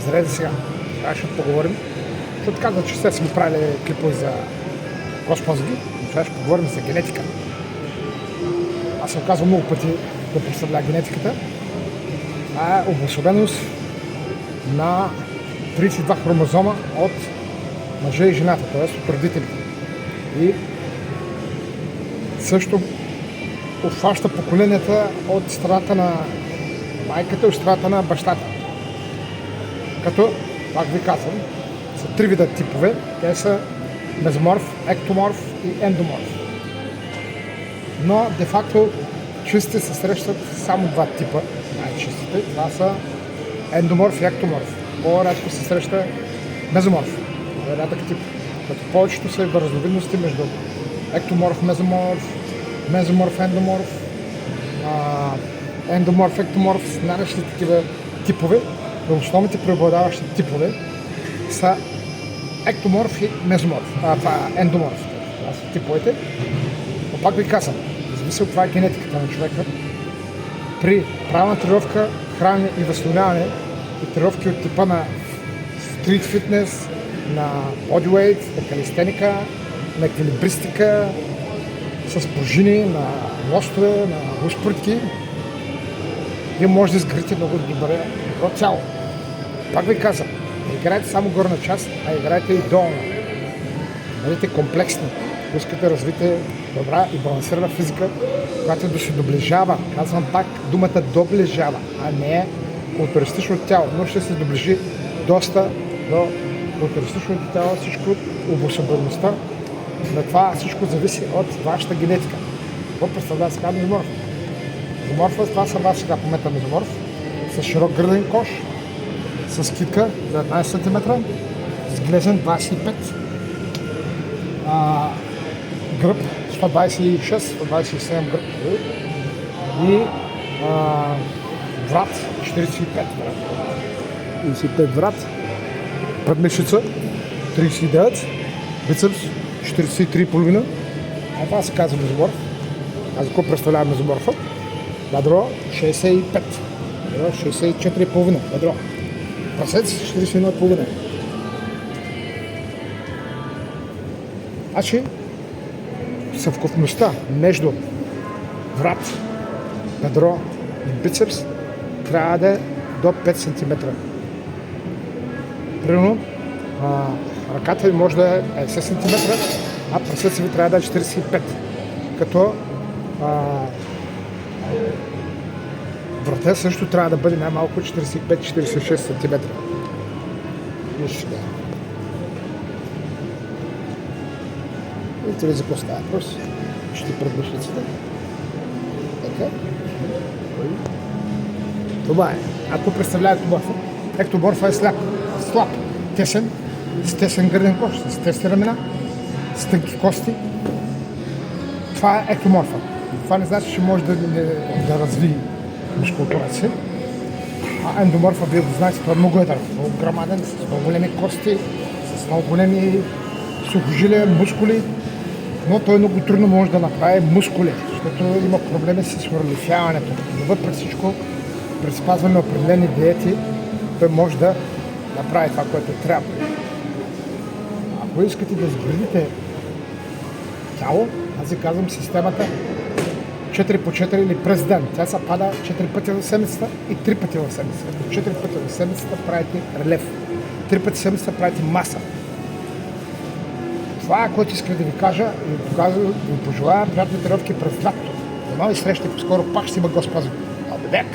Здравейте сега. Сега ще поговорим. Защото казва, че сте си правили клипове за Госпозги, но сега ще поговорим за генетика. Аз съм казвал много пъти да представля генетиката. Това е обособеност на 32 хромозома от мъжа и жената, т.е. от родителите. И също обхваща поколенията от страната на майката и от страната на бащата. Като, пак ви казвам, са три вида типове. Те са мезоморф, ектоморф и ендоморф. Но, де-факто, чистите се срещат само два типа, най-чистите. Това са ендоморф и ектоморф. По-рядко се среща мезоморф. Това е рядък тип. Като повечето са разновидности между ектоморф, мезоморф, мезоморф, ендоморф, ендоморф, ектоморф, наречни такива типове. Но основните преобладаващи типове са ектоморф и мезоморф. Това е ендоморф. Това са типовете. Но пак ви казвам, зависи от това е генетиката на човека. При правилна тренировка, хранене и възстановяване и тренировки от типа на стрит фитнес, на бодyweight, на калистеника, на еквилибристика, с пружини, на лостове, на успоритки, вие може да изградите много добро цяло. Пак ви казвам, не играйте само горна част, а играйте и долна. Бъдете комплексни. Искате да развите добра и балансирана физика, която да се доближава. Казвам пак думата доближава, а не е културистично тяло. Но ще се доближи доста до културистичното тяло, всичко обособеността. На това всичко зависи от вашата генетика. Какво представлява сега мезоморф? Мезоморфа, това съм аз сега в момента мезоморф, с широк гърден кош, с китка 19 см, с глезен 25 гръб 126, 127 гръб и врат 45 врат, предмишица 39, бицепс 43,5. А това се казва мезоморф. Аз какво представлява мезоморфа? Бедро 65, бедро 64,5, бедро. Прасец 41,5. Значи съвкупността между врат, бедро и бицепс трябва да е до 5 см. Примерно ръката ви може да е 50 см, а прасеца ви трябва да е 45, като врата също трябва да бъде най-малко 45-46 см. Виж сега. Видите ли за какво става въпрос? Ще предбушницата. Така. Това е. Ако представлява ектоморфа, ектоморфа е слаб, тесен, с тесен гърден кош, с тесни ramена, с тънки кости. Това е ектоморфа. Това не значи, че може да разви мускултурата си. А ендоморфа, вие го знаете, това е много едър, много грамаден, с много големи кости, с много големи сухожилия, мускули, но той много трудно може да направи мускули, защото има проблеми с уралифяването. Но въпреки всичко, при спазване на определени диети, той може да направи това, което трябва. Ако искате да изградите тяло, аз ви казвам системата 4x4 или през ден. Тя се пада 4 пъти в седмицата и 3 пъти в седмицата. 4 пъти в седмицата правите релеф. 3 пъти в седмицата правите маса. Това е, което иска да ви кажа и ви пожелая приятни тренировки през лятото. Едно и среща, скоро пак ще има Госпозги. I'll be back.